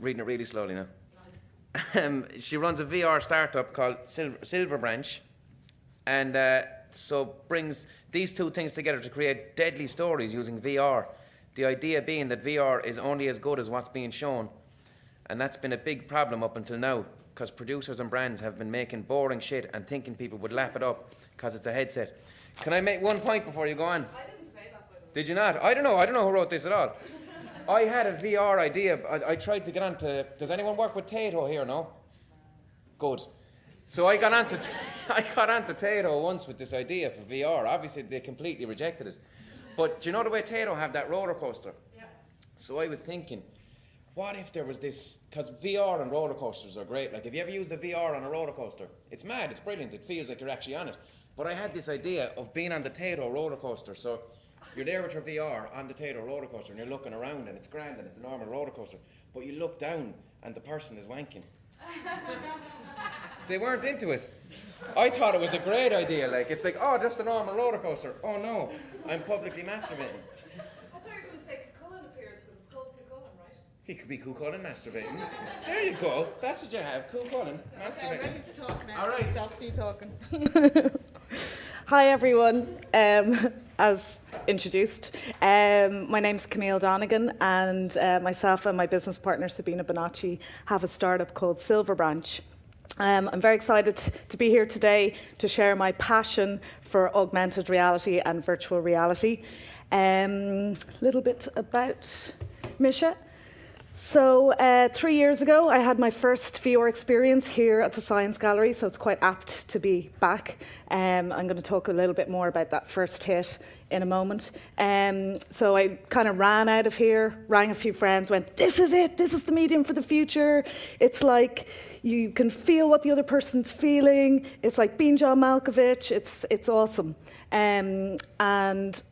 Reading it really slowly now. She runs a VR startup called Silver Branch, and so brings these two things together to create deadly stories using VR. The idea being that VR is only as good as what's being shown, and that's been a big problem up until now, because producers and brands have been making boring shit and thinking people would lap it up because it's a headset. Can I make one point before you go on? I didn't say that, by the way. Did you not? I don't know who wrote this at all. I had a VR idea. I tried to get onto... Does anyone work with Tato here, no? Good. So I got onto Tato once with this idea for VR. Obviously, they completely rejected it. But do you know the way Tato have that roller coaster? Yeah. So I was thinking, what if there was this... Because VR and roller coasters are great. Like, have you ever used a VR on a roller coaster? It's mad. It's brilliant. It feels like you're actually on it. But I had this idea of being on the Tato roller coaster. So you're there with your VR on the Tato roller coaster and you're looking around and it's grand and it's a normal roller coaster. But you look down and the person is wanking. They weren't into it. I thought it was a great idea. Like, it's like, oh, just a normal roller coaster. Oh no, I'm publicly masturbating. I thought you were going to say Cuchulainn appears because it's called Cuchulainn, right? He could be Cuchulainn masturbating. There you go. That's what you have, Cuchulainn masturbating. Okay, I'm ready to talk now. All right. Stops you talking. Hi everyone, as introduced, my name's Camille Donegan, and myself and my business partner Sabina Bonacci have a startup called Silver Branch. I'm very excited to be here today to share my passion for augmented reality and virtual reality. A little bit about Misha. So 3 years ago, I had my first VR experience here at the Science Gallery, so it's quite apt to be back. I'm going to talk a little bit more about that first hit in a moment. So I kind of ran out of here, rang a few friends, went, this is it, this is the medium for the future. It's like you can feel what the other person's feeling. It's like being John Malkovich. It's awesome. And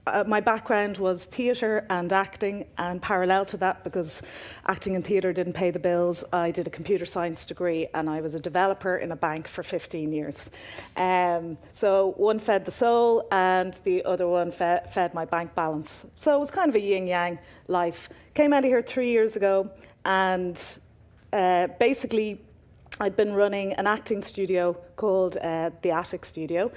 my background was theatre and acting, and parallel to that, because acting and theatre didn't pay the bills, I did a computer science degree and I was a developer in a bank for 15 years. So one fed the soul and the other one fed my bank balance. So it was kind of a yin-yang life. Came out of here 3 years ago, and basically I'd been running an acting studio called The Attic Studio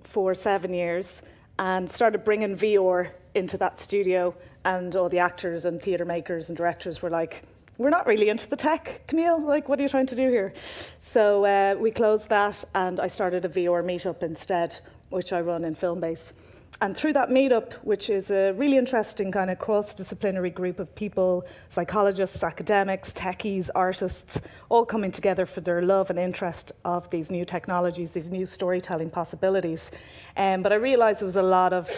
for 7 years, and started bringing VR into that studio, and all the actors and theatre makers and directors were like, we're not really into the tech, Camille, like, what are you trying to do here? So we closed that, and I started a VR meetup instead, which I run in Filmbase. And through that meetup, which is a really interesting kind of cross-disciplinary group of people, psychologists, academics, techies, artists, all coming together for their love and interest of these new technologies, these new storytelling possibilities. But I realized there was a lot of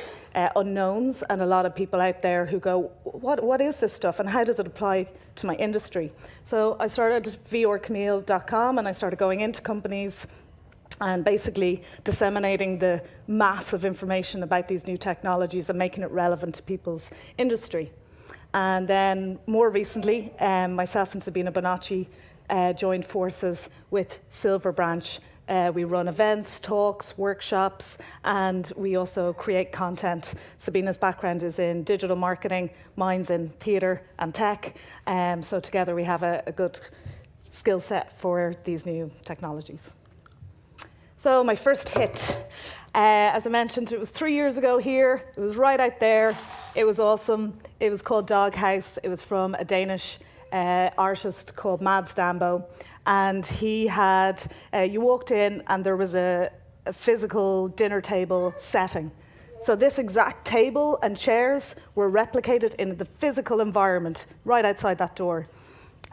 unknowns and a lot of people out there who go, what is this stuff and how does it apply to my industry? So I started vrcamille.com, and I started going into companies and basically disseminating the massive information about these new technologies and making it relevant to people's industry. And then more recently, myself and Sabina Bonacci joined forces with Silver Branch. We run events, talks, workshops, and we also create content. Sabina's background is in digital marketing, mine's in theatre and tech. So together we have a good skill set for these new technologies. So my first hit, as I mentioned, it was 3 years ago here. It was right out there. It was awesome. It was called Doghouse. It was from a Danish artist called Mads Dambo. And he had, you walked in and there was a physical dinner table setting. So this exact table and chairs were replicated in the physical environment right outside that door.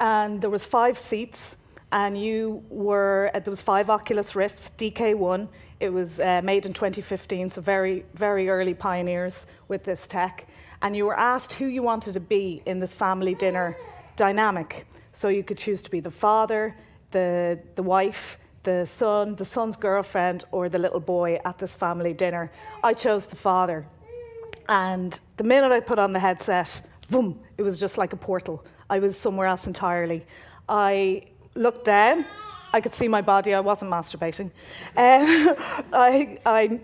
And there was 5 seats. And there was 5 Oculus Rifts, DK1. It was made in 2015, so very, very early pioneers with this tech. And you were asked who you wanted to be in this family dinner dynamic. So you could choose to be the father, the wife, the son's girlfriend, or the little boy at this family dinner. I chose the father. And the minute I put on the headset, boom, it was just like a portal. I was somewhere else entirely. I looked down, I could see my body, I wasn't masturbating. I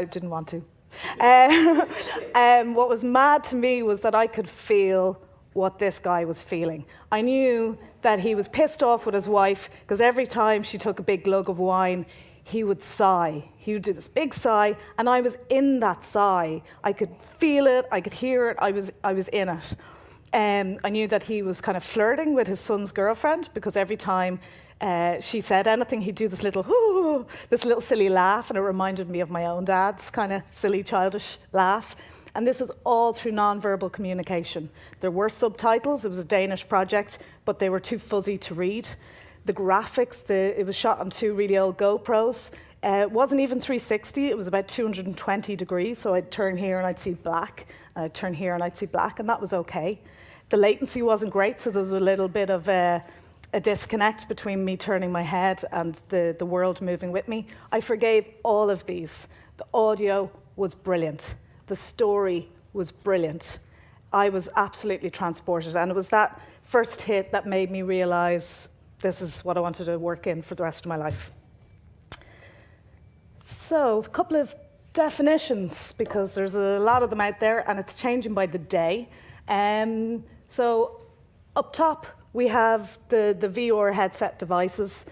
didn't want to. What was mad to me was that I could feel what this guy was feeling. I knew that he was pissed off with his wife because every time she took a big glug of wine, he would sigh. He would do this big sigh, and I was in that sigh. I could feel it, I could hear it, I was in it. I knew that he was kind of flirting with his son's girlfriend because every time she said anything, he'd do this little silly laugh, and it reminded me of my own dad's kind of silly, childish laugh. And this is all through non-verbal communication. There were subtitles. It was a Danish project, but they were too fuzzy to read. The graphics, it was shot on 2 really old GoPros. It wasn't even 360. It was about 220 degrees. So I'd turn here and I'd see black. I'd turn here and I'd see black, and that was okay. The latency wasn't great, so there was a little bit of a disconnect between me turning my head and the world moving with me. I forgave all of these. The audio was brilliant. The story was brilliant. I was absolutely transported, and it was that first hit that made me realize this is what I wanted to work in for the rest of my life. So, a couple of definitions, because there's a lot of them out there, and it's changing by the day. So, up top, we have the VR headset devices,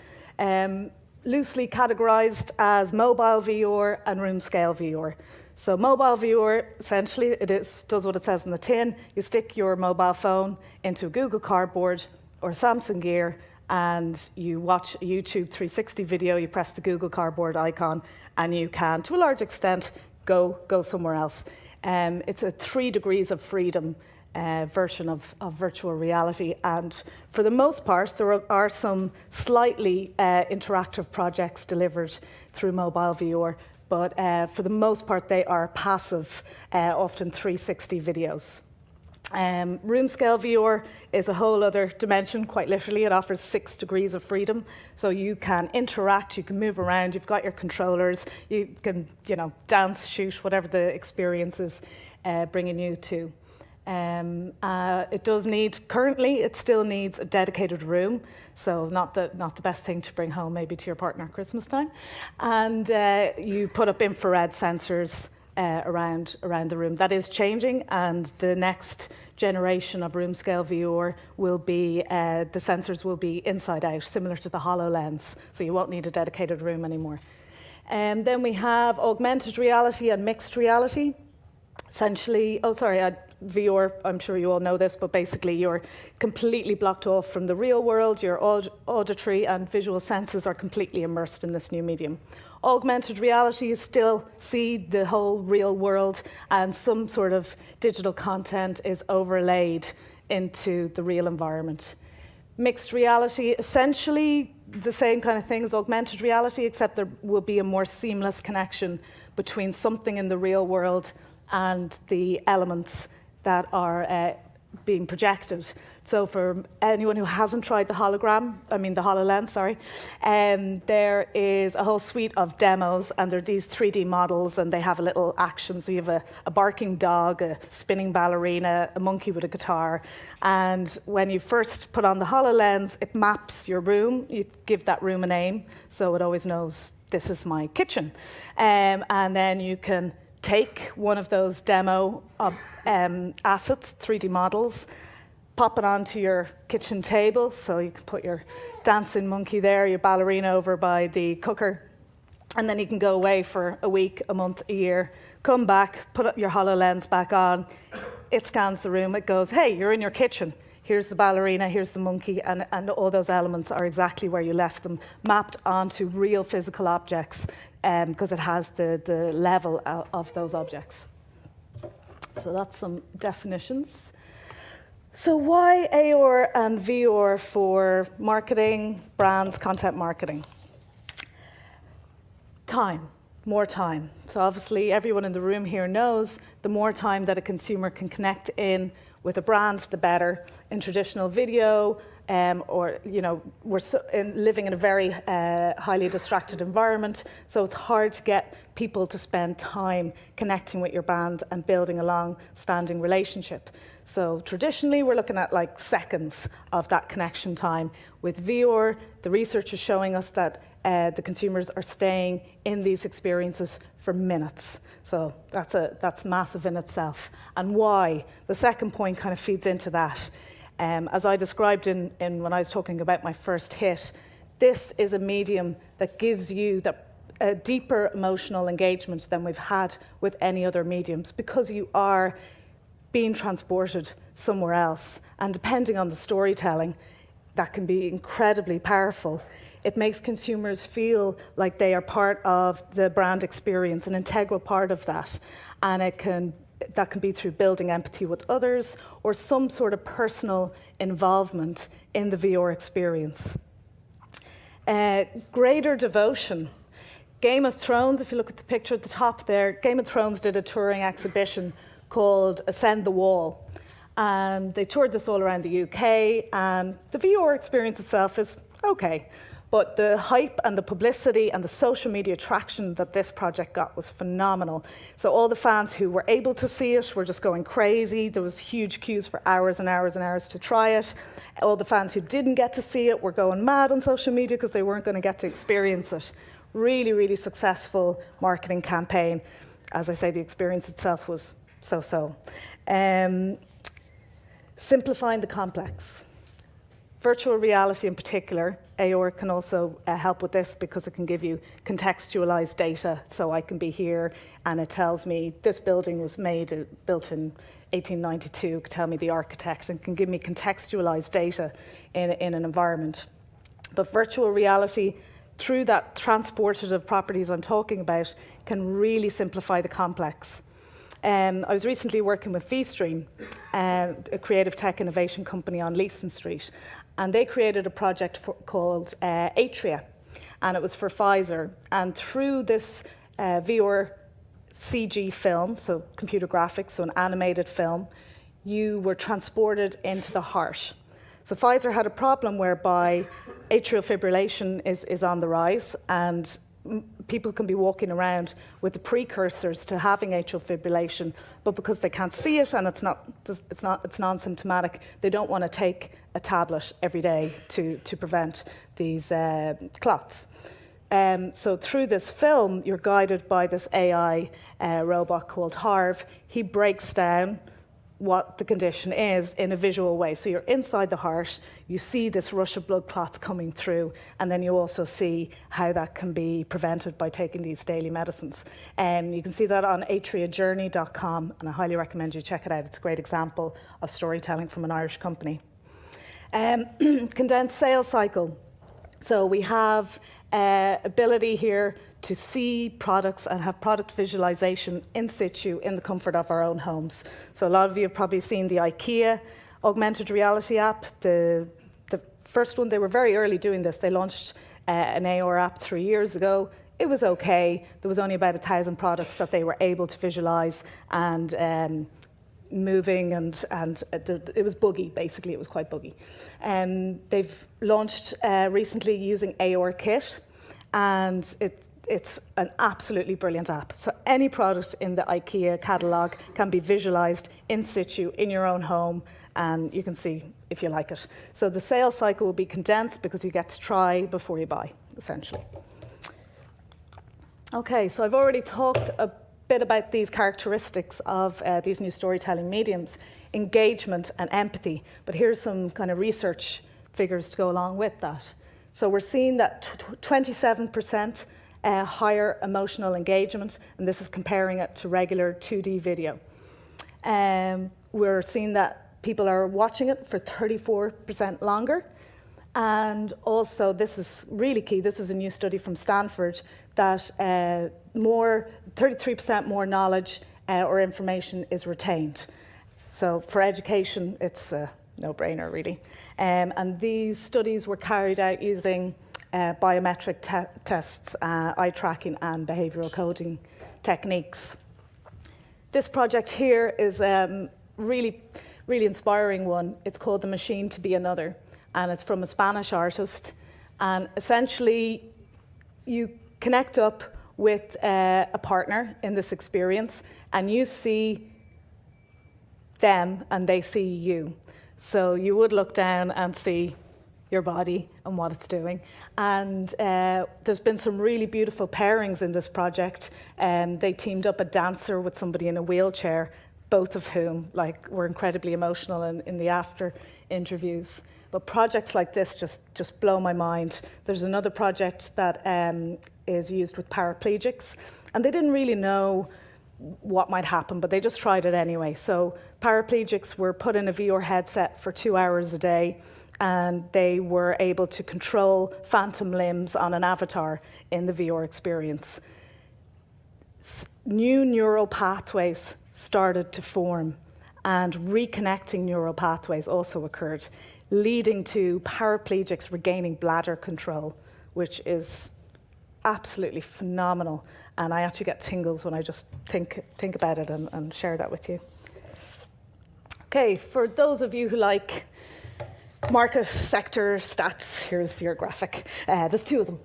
loosely categorized as mobile VR and room scale VR. So mobile VR, essentially, does what it says in the tin. You stick your mobile phone into a Google Cardboard or a Samsung Gear, and you watch a YouTube 360 video, you press the Google Cardboard icon, and you can, to a large extent, go somewhere else. It's a 3 degrees of freedom version of virtual reality, and for the most part, there are some slightly interactive projects delivered through mobile VR, but for the most part, they are passive, often 360 videos. Room scale VR is a whole other dimension, quite literally. It offers 6 degrees of freedom. So you can interact, you can move around, you've got your controllers, you can, dance, shoot, whatever the experience is bringing you to. It still needs a dedicated room, so not the best thing to bring home maybe to your partner at Christmas time. And you put up infrared sensors around the room. That is changing, and the next generation of room scale VR will be, the sensors will be inside out, similar to the HoloLens, so you won't need a dedicated room anymore. Then we have augmented reality and mixed reality. Essentially, VR, I'm sure you all know this, but basically you're completely blocked off from the real world. Your auditory and visual senses are completely immersed in this new medium. Augmented reality, you still see the whole real world, and some sort of digital content is overlaid into the real environment. Mixed reality, essentially the same kind of thing as augmented reality, except there will be a more seamless connection between something in the real world and the elements that are being projected. So for anyone who hasn't tried the HoloLens, there is a whole suite of demos, and they're these 3D models, and they have a little action. So you have a barking dog, a spinning ballerina, a monkey with a guitar. And when you first put on the HoloLens, it maps your room. You give that room a name, so it always knows this is my kitchen. And then you can take one of those demo assets, 3D models, pop it onto your kitchen table, so you can put your dancing monkey there, your ballerina over by the cooker, and then you can go away for a week, a month, a year, come back, put up your HoloLens back on, it scans the room, it goes, hey, you're in your kitchen, here's the ballerina, here's the monkey, and all those elements are exactly where you left them, mapped onto real physical objects, because it has the level of those objects. So that's some definitions. So why AR and VR for marketing, brands, content marketing? Time, more time. So obviously everyone in the room here knows the more time that a consumer can connect in with a brand, the better. In traditional video, we're living in a very highly distracted environment, so it's hard to get people to spend time connecting with your brand and building a long-standing relationship. So traditionally, we're looking at like seconds of that connection time. With VR, the research is showing us that the consumers are staying in these experiences for minutes. So that's massive in itself. And why? The second point kind of feeds into that. As I described in when I was talking about my first hit, this is a medium that gives you a deeper emotional engagement than we've had with any other mediums, because you are being transported somewhere else. And depending on the storytelling, that can be incredibly powerful. It makes consumers feel like they are part of the brand experience, an integral part of that. And that can be through building empathy with others or some sort of personal involvement in the VR experience. Greater devotion. Game of Thrones, if you look at the picture at the top there, Game of Thrones did a touring exhibition called Ascend the Wall. And they toured this all around the UK, and the VR experience itself is okay. But the hype and the publicity and the social media traction that this project got was phenomenal. So all the fans who were able to see it were just going crazy. There was huge queues for hours and hours and hours to try it. All the fans who didn't get to see it were going mad on social media because they weren't going to get to experience it. Really, really successful marketing campaign. As I say, the experience itself was so-so. Simplifying the complex. Virtual reality in particular, AR can also help with this because it can give you contextualized data. So I can be here and it tells me this building was built in 1892, it can tell me the architect, and can give me contextualized data in an environment. But virtual reality, through that transportative properties I'm talking about, can really simplify the complex. I was recently working with VStream, a creative tech innovation company on Leeson Street, and they created a project called Atria, and it was for Pfizer. And through this VR CG film, so computer graphics, so an animated film, you were transported into the heart. So Pfizer had a problem whereby atrial fibrillation is on the rise, and people can be walking around with the precursors to having atrial fibrillation, but because they can't see it and it's non-symptomatic, they don't want to take a tablet every day to prevent these clots. So through this film, you're guided by this AI robot called Harv. He breaks down what the condition is in a visual way. So you're inside the heart, you see this rush of blood clots coming through, and then you also see how that can be prevented by taking these daily medicines. You can see that on atriajourney.com, and I highly recommend you check it out. It's a great example of storytelling from an Irish company. Condensed sales cycle. So we have ability here to see products and have product visualization in situ in the comfort of our own homes. So a lot of you have probably seen the IKEA augmented reality app. The first one, they were very early doing this. They launched an AR app 3 years ago. It was okay. There was only about 1,000 products that they were able to visualize and moving, and it was buggy, basically. It was quite buggy. They've launched recently using AR Kit, and it's an absolutely brilliant app. So any product in the IKEA catalogue can be visualized in situ in your own home, and you can see if you like it. So the sales cycle will be condensed because you get to try before you buy, essentially. Okay, so I've already talked a bit about these characteristics of these new storytelling mediums, engagement and empathy, but here's some kind of research figures to go along with that. So we're seeing that 27% higher emotional engagement, and this is comparing it to regular 2D video. We're seeing that people are watching it for 34% longer, and also this is really key, this is a new study from Stanford, that 33% more knowledge or information is retained. So for education, it's a no-brainer really. And these studies were carried out using biometric tests, eye tracking and behavioural coding techniques. This project here is really inspiring one. It's called The Machine to Be Another, and it's from a Spanish artist. And essentially, you connect up with a partner in this experience, and you see them and they see you. So you would look down and see your body and what it's doing. And there's been some really beautiful pairings in this project. They teamed up a dancer with somebody in a wheelchair, both of whom were incredibly emotional in the after interviews. But projects like this just blow my mind. There's another project that is used with paraplegics, and they didn't really know what might happen, but they just tried it anyway. So paraplegics were put in a VR headset for 2 hours a day, and they were able to control phantom limbs on an avatar in the VR experience. New neural pathways started to form, and reconnecting neural pathways also occurred, leading to paraplegics regaining bladder control, which is absolutely phenomenal. And I actually get tingles when I just think about it and share that with you. Okay, for those of you who like market sector stats, here's your graphic. There's 2 of them.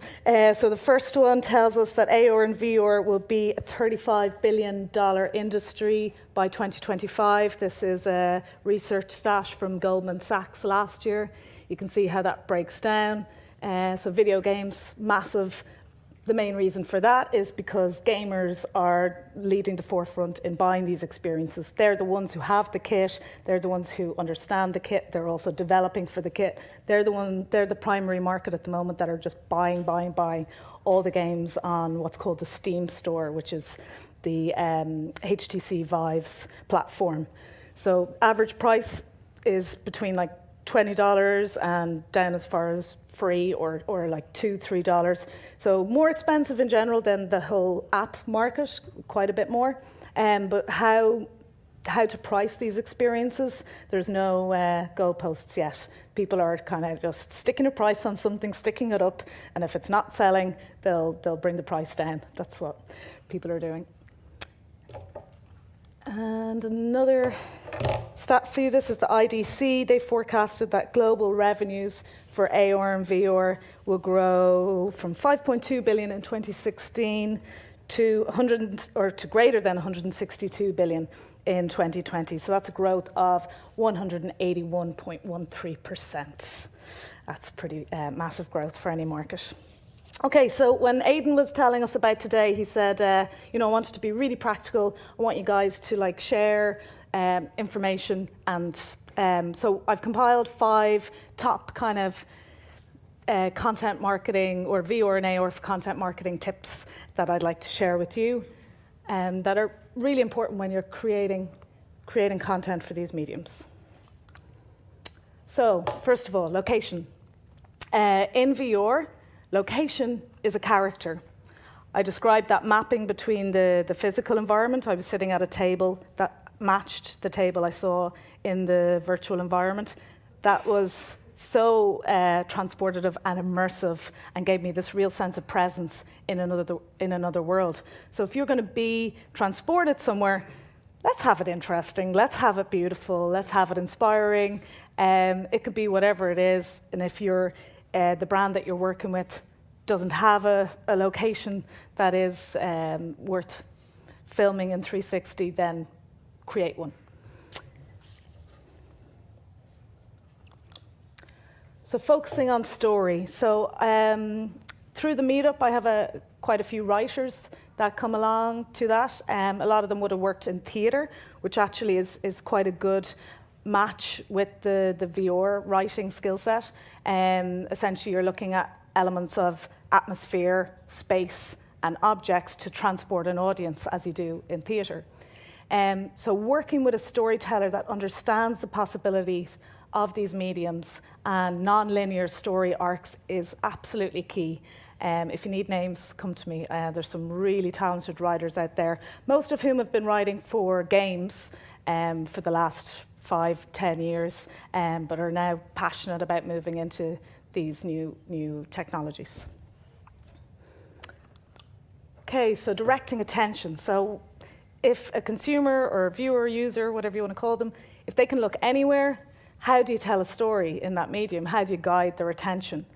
So the first one tells us that AR and VR will be a $35 billion industry by 2025. This is a research stat from Goldman Sachs last year. You can see how that breaks down. So video games, massive. The main reason for that is because gamers are leading the forefront in buying these experiences. They're the ones who have the kit. They're the ones who understand the kit. They're also developing for the kit. They're the primary market at the moment that are just buying all the games on what's called the Steam store, which is the HTC Vive's platform. So average price is between $20 and down as far as free or $2, $3. So more expensive in general than the whole app market, quite a bit more. But how to price these experiences, there's no goalposts yet. People are kind of just sticking a price on something, sticking it up, and if it's not selling, they'll bring the price down. That's what people are doing. And another stat for you, this is the IDC. They forecasted that global revenues for AR and VR will grow from 5.2 billion in 2016 to greater than 162 billion in 2020. So that's a growth of 181.13%. That's pretty massive growth for any market. Okay, so when Aidan was telling us about today, he said, I wanted to be really practical. I want you guys to share information, and so I've compiled 5 top kind of content marketing or VR and AR for content marketing tips that I'd like to share with you, that are really important when you're creating content for these mediums. So first of all, location. In VR, location is a character. I described that mapping between the physical environment. I was sitting at a table that matched the table I saw in the virtual environment. That was so transportative and immersive and gave me this real sense of presence in another world. So if you're going to be transported somewhere, let's have it interesting, let's have it beautiful, let's have it inspiring. It could be whatever it is, and if you're the brand that you're working with doesn't have a location that is worth filming in 360, then create one. So focusing on story. So through the meetup, I have quite a few writers that come along to that. A lot of them would have worked in theatre, which actually is quite a good match with the VR writing skill set. Essentially, you're looking at elements of atmosphere, space, and objects to transport an audience, as you do in theatre. So working with a storyteller that understands the possibilities of these mediums and non-linear story arcs is absolutely key. If you need names, come to me. There's some really talented writers out there, most of whom have been writing for games for the last 5-10 years, but are now passionate about moving into these new technologies. Okay, so directing attention. So if a consumer or a viewer, user, whatever you want to call them, if they can look anywhere, how do you tell a story in that medium? How do you guide their attention?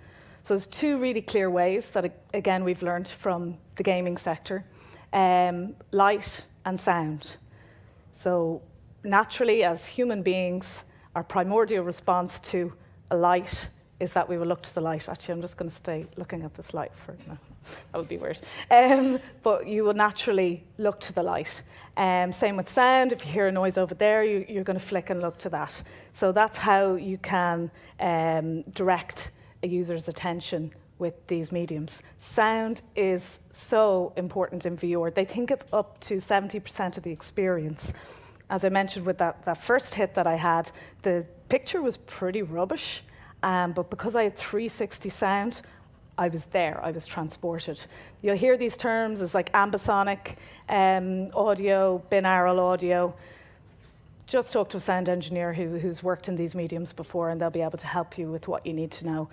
So there's 2 really clear ways that, again, we've learned from the gaming sector. Light and sound. So naturally, as human beings, our primordial response to a light is that we will look to the light. Actually, I'm just going to stay looking at this light for, no, that would be weird. But you will naturally look to the light. Same with sound. If you hear a noise over there, you're going to flick and look to that. So that's how you can direct a user's attention with these mediums. Sound is so important in VR. They think it's up to 70% of the experience. As I mentioned with that first hit that I had, the picture was pretty rubbish, but because I had 360 sound, I was there, I was transported. You'll hear these terms as like ambisonic audio, binaural audio. Just talk to a sound engineer who's worked in these mediums before, and they'll be able to help you with what you need to know.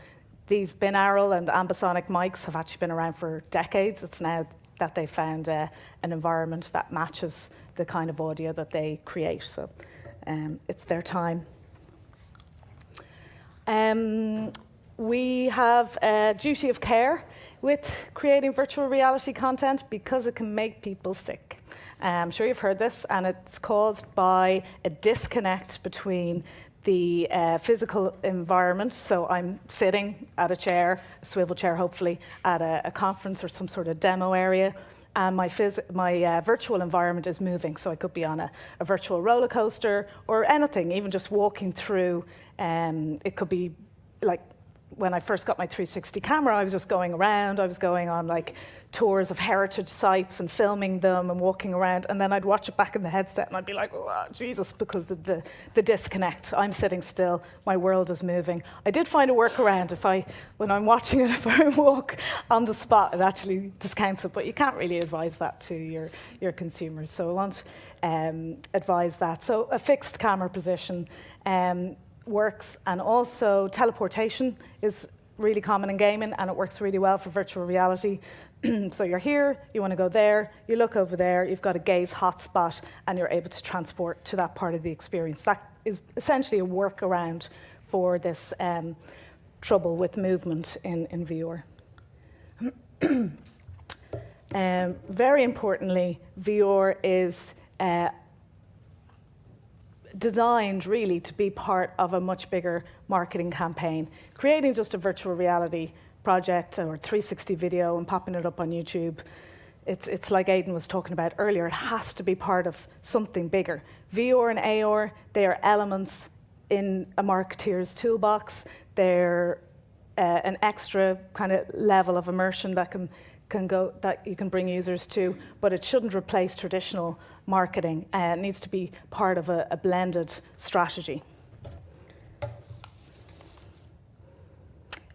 These binaural and ambisonic mics have actually been around for decades. It's now that they found an environment that matches the kind of audio that they create. So it's their time. We have a duty of care with creating virtual reality content because it can make people sick. I'm sure you've heard this, and it's caused by a disconnect between the physical environment. So I'm sitting at a chair, a swivel chair hopefully, at a conference or some sort of demo area, and my virtual environment is moving. So I could be on a virtual roller coaster or anything, even just walking through. It could be like when I first got my 360 camera, I was just going around. I was going on like tours of heritage sites and filming them and walking around. And then I'd watch it back in the headset and I'd be like, oh, Jesus, because of the disconnect. I'm sitting still, my world is moving. I did find a workaround. When I'm watching it, if I walk on the spot, it actually discounts it. But you can't really advise that to your consumers. So I won't advise that. So a fixed camera position works, and also teleportation is really common in gaming, and it works really well for virtual reality. So you're here, you want to go there, you look over there, you've got a gaze hotspot, and you're able to transport to that part of the experience. That is essentially a workaround for this trouble with movement in VR. Very importantly, VR is designed really to be part of a much bigger marketing campaign. Creating just a virtual reality project or 360 video and popping it up on YouTube, it's like Aidan was talking about earlier, it has to be part of something bigger. VR and AR, they are elements in a marketeer's toolbox. They're an extra kind of level of immersion that that you can bring users to, but it shouldn't replace traditional marketing. It needs to be part of a blended strategy.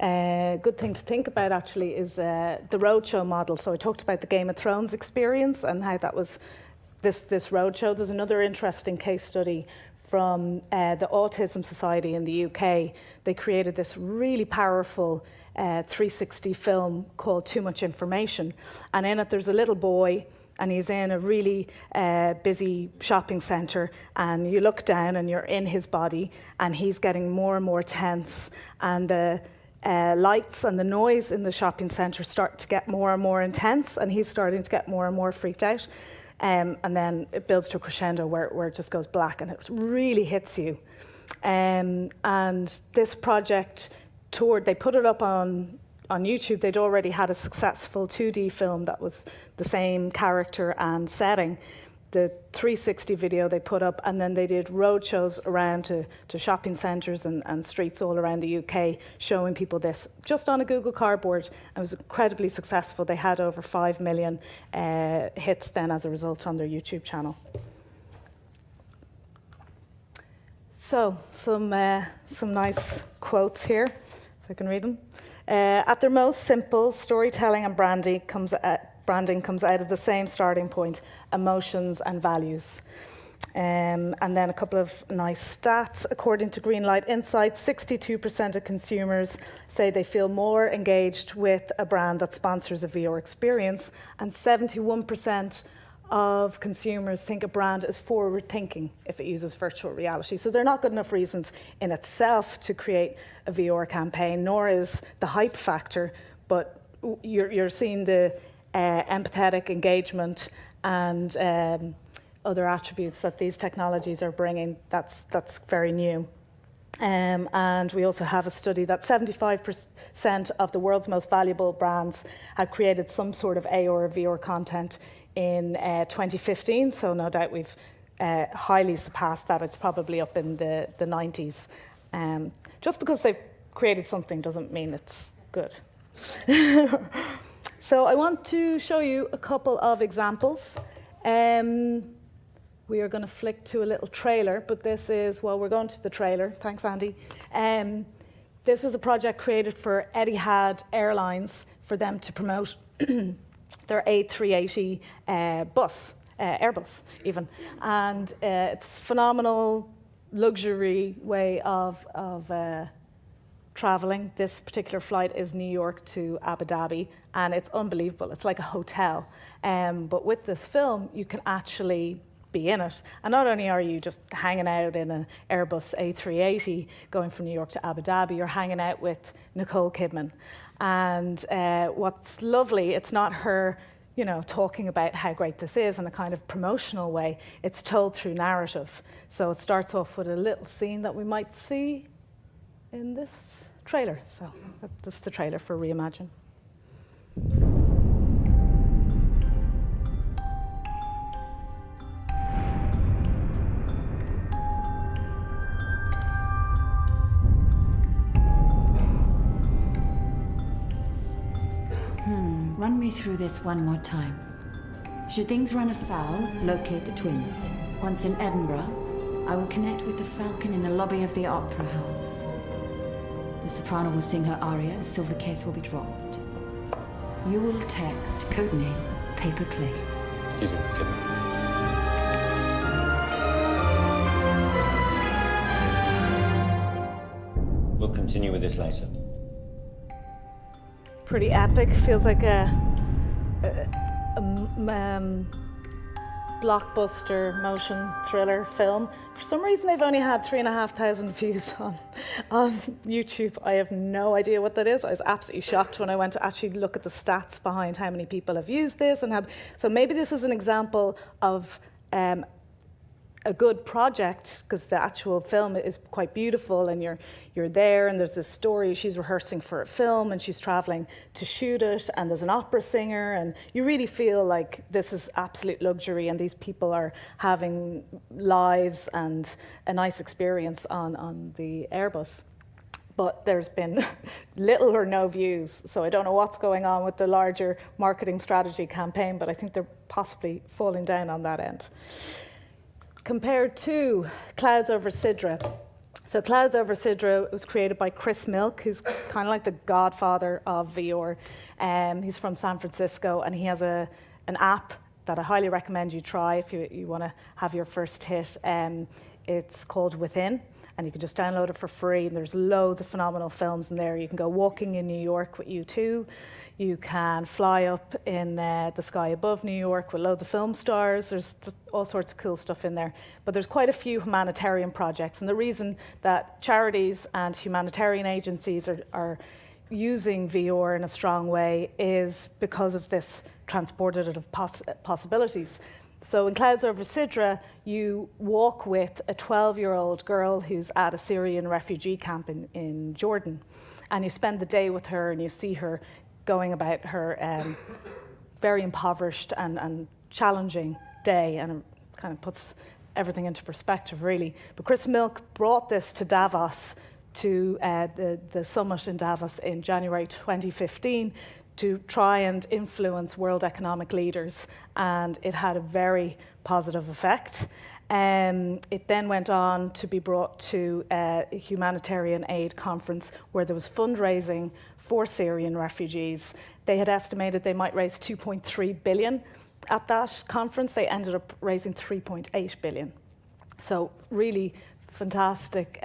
A good thing to think about actually is the roadshow model. So I talked about the Game of Thrones experience and how that was this roadshow. There's another interesting case study from the Autism Society in the UK. They created this really powerful 360 film called Too Much Information. And in it, there's a little boy, and he's in a really busy shopping centre, and you look down and you're in his body, and he's getting more and more tense, and the lights and the noise in the shopping centre start to get more and more intense, and he's starting to get more and more freaked out. And then it builds to a crescendo where it just goes black, and it really hits you. And this project toured, they put it up on YouTube. They'd already had a successful 2D film that was the same character and setting. The 360 video they put up, and then they did road shows around to shopping centres and streets all around the UK, showing people this just on a Google Cardboard. It was incredibly successful. They had over 5 million hits then as a result on their YouTube channel. So some nice quotes here, if I can read them. At their most simple, storytelling and branding comes out of the same starting point, emotions and values. And then a couple of nice stats. According to Greenlight Insights, 62% of consumers say they feel more engaged with a brand that sponsors a VR experience, and 71% of consumers think a brand is forward-thinking if it uses virtual reality. So they're not good enough reasons in itself to create a VR campaign, nor is the hype factor, but you're seeing the empathetic engagement and other attributes that these technologies are bringing. That's very new. And we also have a study that 75% of the world's most valuable brands had created some sort of AR or VR content in 2015. So no doubt we've highly surpassed that. It's probably up in the 90s. Just because they've created something doesn't mean it's good. So I want to show you a couple of examples. We are going to flick to a little trailer, but this is, well, we're going to the trailer. Thanks, Andy. This is a project created for Etihad Airlines for them to promote their A380 bus, Airbus even. And it's phenomenal luxury way of traveling. This particular flight is New York to Abu Dhabi, and it's unbelievable. It's like a hotel. But with this film, you can actually be in it. And not only are you just hanging out in an Airbus A380 going from New York to Abu Dhabi, you're hanging out with Nicole Kidman. And what's lovely, it's not her, talking about how great this is in a kind of promotional way. It's told through narrative. So it starts off with a little scene that we might see in this trailer. So that's the trailer for Reimagine. Run me through this one more time. Should things run afoul, locate the twins. Once in Edinburgh, I will connect with the Falcon in the lobby of the Opera House. The soprano will sing her aria, a silver case will be dropped. You will text, codename, paper plane. Excuse me, Miss Kidman. We'll continue with this later. Pretty epic. Feels like a blockbuster motion thriller film. For some reason, they've only had 3,500 views on YouTube. I have no idea what that is. I was absolutely shocked when I went to actually look at the stats behind how many people have used this so maybe this is an example of a good project, because the actual film is quite beautiful, and you're there, and there's this story. She's rehearsing for a film, and she's traveling to shoot it, and there's an opera singer, and you really feel like this is absolute luxury, and these people are having lives and a nice experience on the Airbus. But there's been little or no views, so I don't know what's going on with the larger marketing strategy campaign, but I think they're possibly falling down on that end. Compared to Clouds Over Sidra. So Clouds Over Sidra was created by Chris Milk, who's kind of like the godfather of VR. He's from San Francisco, and he has an app that I highly recommend you try if you want to have your first hit. It's called Within, and you can just download it for free. And there's loads of phenomenal films in there. You can go walking in New York with U2. You can fly up in the sky above New York with loads of film stars. There's just all sorts of cool stuff in there. But there's quite a few humanitarian projects. And the reason that charities and humanitarian agencies are using VR in a strong way is because of this transportative possibilities. So in Clouds Over Sidra, you walk with a 12-year-old girl who's at a Syrian refugee camp in Jordan. And you spend the day with her, and you see her going about her very impoverished and challenging day, and it kind of puts everything into perspective, really. But Chris Milk brought this to Davos, to the summit in Davos in January 2015, to try and influence world economic leaders, and it had a very positive effect. It then went on to be brought to a humanitarian aid conference where there was fundraising for Syrian refugees. They had estimated they might raise 2.3 billion at that conference. They ended up raising 3.8 billion. So really fantastic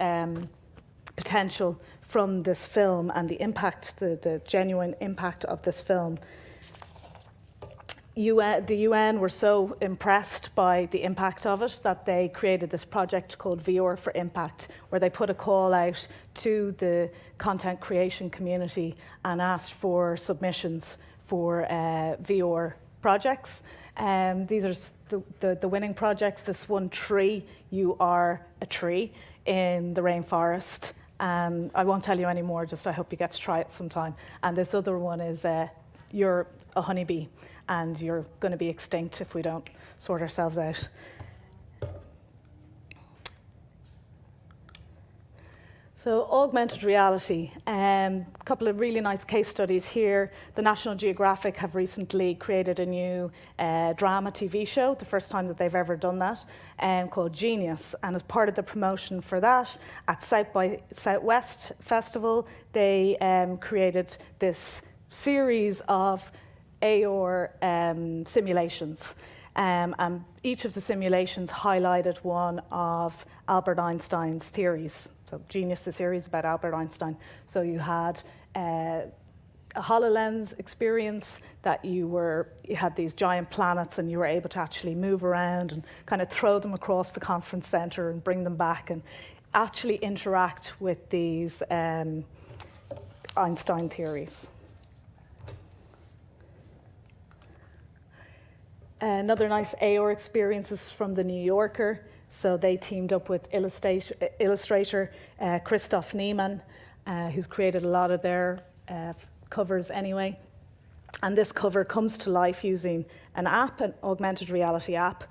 potential from this film, and the impact, the genuine impact of this film. The UN were so impressed by the impact of it that they created this project called VR for Impact, where they put a call out to the content creation community and asked for submissions for VR projects. These are the winning projects. This one, Tree, You Are a Tree. in the rainforest. And I won't tell you any more, just I hope you get to try it sometime. And this other one is you're a honeybee and you're going to be extinct if we don't sort ourselves out. So augmented reality, a couple of really nice case studies here. The National Geographic have recently created a new drama TV show, the first time that they've ever done that, called Genius. And as part of the promotion for that, at South by Southwest Festival, they created this series of AR simulations. And each of the simulations highlighted one of Albert Einstein's theories. So Genius, the series about Albert Einstein. So you had a HoloLens experience that you had these giant planets and you were able to actually move around and kind of throw them across the conference center and bring them back and actually interact with these Einstein theories. Another nice AR experience is from The New Yorker. So they teamed up with illustrator Christoph Niemann, who's created a lot of their covers anyway. And this cover comes to life using an app, an augmented reality app.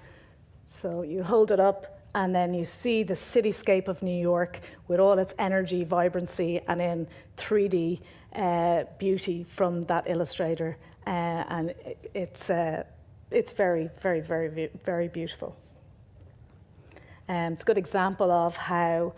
So you hold it up and then you see the cityscape of New York with all its energy, vibrancy, and in 3D beauty from that illustrator. And it's very, very, very, very beautiful. It's a good example of how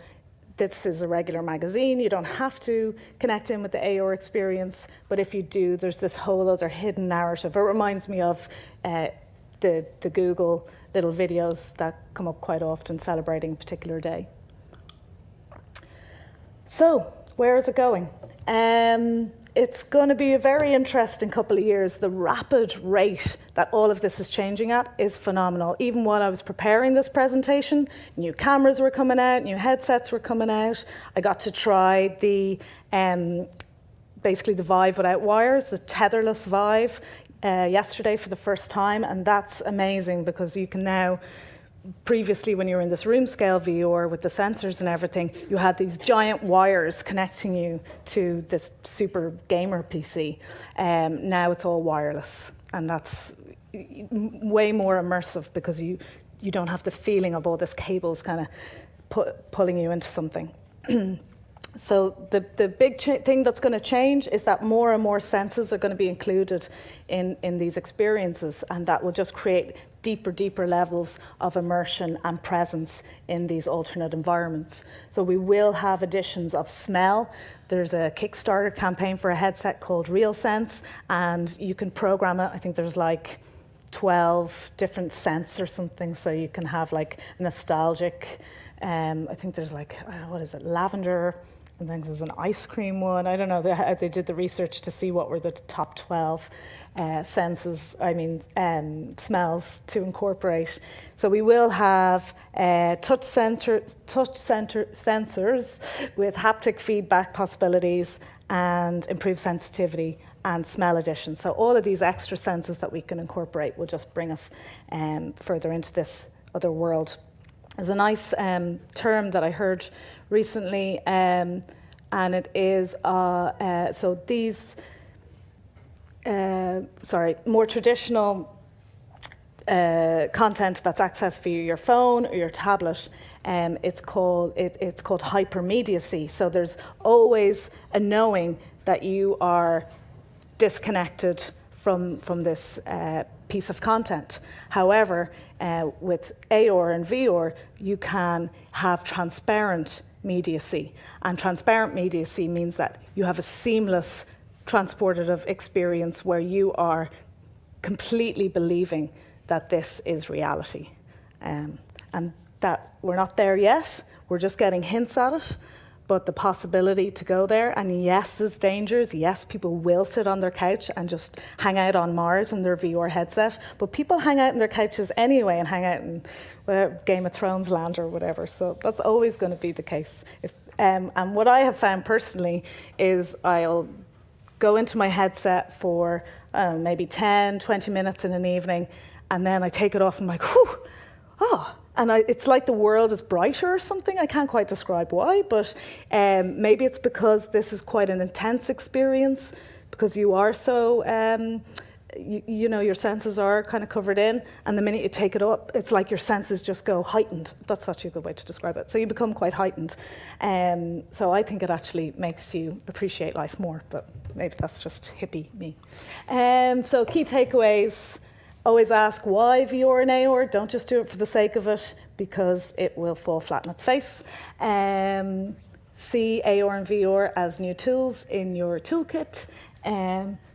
this is a regular magazine. You don't have to connect in with the AR experience, but if you do, there's this whole other hidden narrative. It reminds me of the Google little videos that come up quite often celebrating a particular day. So, where is it going? It's going to be a very interesting couple of years. The rapid rate that all of this is changing at is phenomenal. Even while I was preparing this presentation, new cameras were coming out, new headsets were coming out. I got to try the basically the Vive without wires, the tetherless Vive, yesterday for the first time, and that's amazing because you can now. Previously, when you were in this room scale VR with the sensors and everything, you had these giant wires connecting you to this super gamer PC. Now it's all wireless, and that's way more immersive because you don't have the feeling of all this cables kind of pulling you into something. So the big thing that's going to change is that more and more senses are going to be included in these experiences, and that will just create deeper levels of immersion and presence in these alternate environments. So we will have additions of smell. There's a Kickstarter campaign for a headset called RealSense, and you can program it. I think there's like 12 different scents or something, so you can have like a nostalgic, I think there's like, what is it, lavender, I think there's an ice cream one. I don't know, they did the research to see what were the top 12 smells to incorporate. So we will have touch sensors with haptic feedback possibilities and improved sensitivity and smell addition. So all of these extra senses that we can incorporate will just bring us further into this other world. There's a nice term that I heard recently, and it is so these more traditional content that's accessed via your phone or your tablet. It's called hypermediacy. So there's always a knowing that you are disconnected from this piece of content. However, with AR and VR, you can have transparent mediacy. And transparent mediacy means that you have a seamless transportative experience where you are completely believing that this is reality. And that we're not there yet, we're just getting hints at it, but the possibility to go there, and yes, there's dangers, yes, people will sit on their couch and just hang out on Mars in their VR headset, but people hang out in their couches anyway and hang out in Game of Thrones land or whatever, so that's always going to be the case. And what I have found personally is I'll go into my headset for maybe 10, 20 minutes in an evening, and then I take it off and I'm like, whew, oh, it's like the world is brighter or something. I can't quite describe why, but maybe it's because this is quite an intense experience, because you are so, you know, your senses are kind of covered in, and the minute you take it up, it's like your senses just go heightened. That's actually a good way to describe it. So you become quite heightened. So I think it actually makes you appreciate life more, but maybe that's just hippie me. So key takeaways. Always ask why VR and AR. Don't just do it for the sake of it, because it will fall flat on its face. See AR and VR as new tools in your toolkit.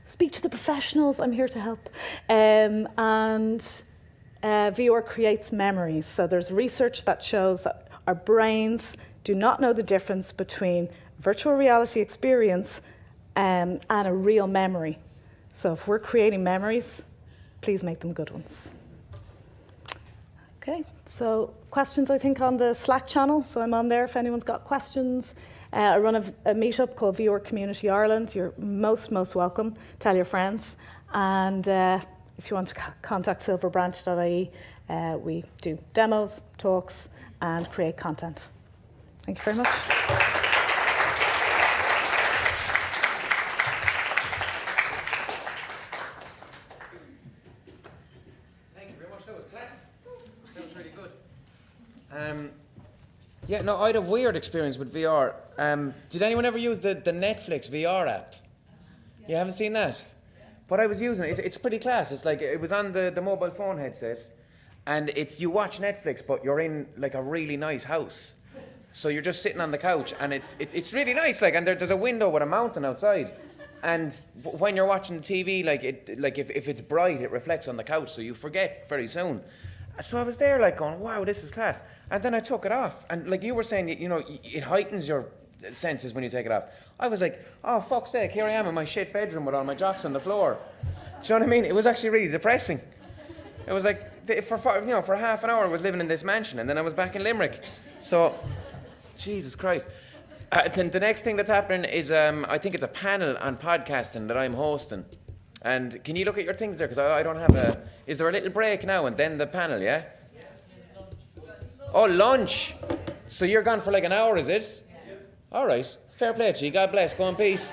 Speak to the professionals. I'm here to help. And VR creates memories. So there's research that shows that our brains do not know the difference between virtual reality experience and a real memory. So if we're creating memories, please make them good ones. Okay, so questions, I think, on the Slack channel. So I'm on there if anyone's got questions. I run a meetup called VR Community Ireland. You're most welcome. Tell your friends. And if you want to contact silverbranch.ie, we do demos, talks, and create content. Thank you very much. That was class. That was really good. Yeah, no, I had a weird experience with VR. Did anyone ever use the Netflix VR app? You haven't seen that? But I was using it. It's pretty class. It's like, it was on the mobile phone headset, and you watch Netflix, but you're in like a really nice house. So you're just sitting on the couch, and it's really nice. Like, and there's a window with a mountain outside. And when you're watching TV, if it's bright, it reflects on the couch, so you forget very soon. So I was there, like, going, wow, this is class. And then I took it off, and like you were saying, you know, it heightens your senses when you take it off. I was like, oh, fuck's sake, here I am in my shit bedroom with all my jocks on the floor. Do you know what I mean? It was actually really depressing. It was like, for half an hour I was living in this mansion, and then I was back in Limerick. So, Jesus Christ. Then the next thing that's happening is, I think it's a panel on podcasting that I'm hosting. And can you look at your things there? Because I don't have is there a little break now and then the panel, yeah? Oh, lunch. So you're gone for like an hour, is it? All right. Fair play to you. God bless. Go in peace.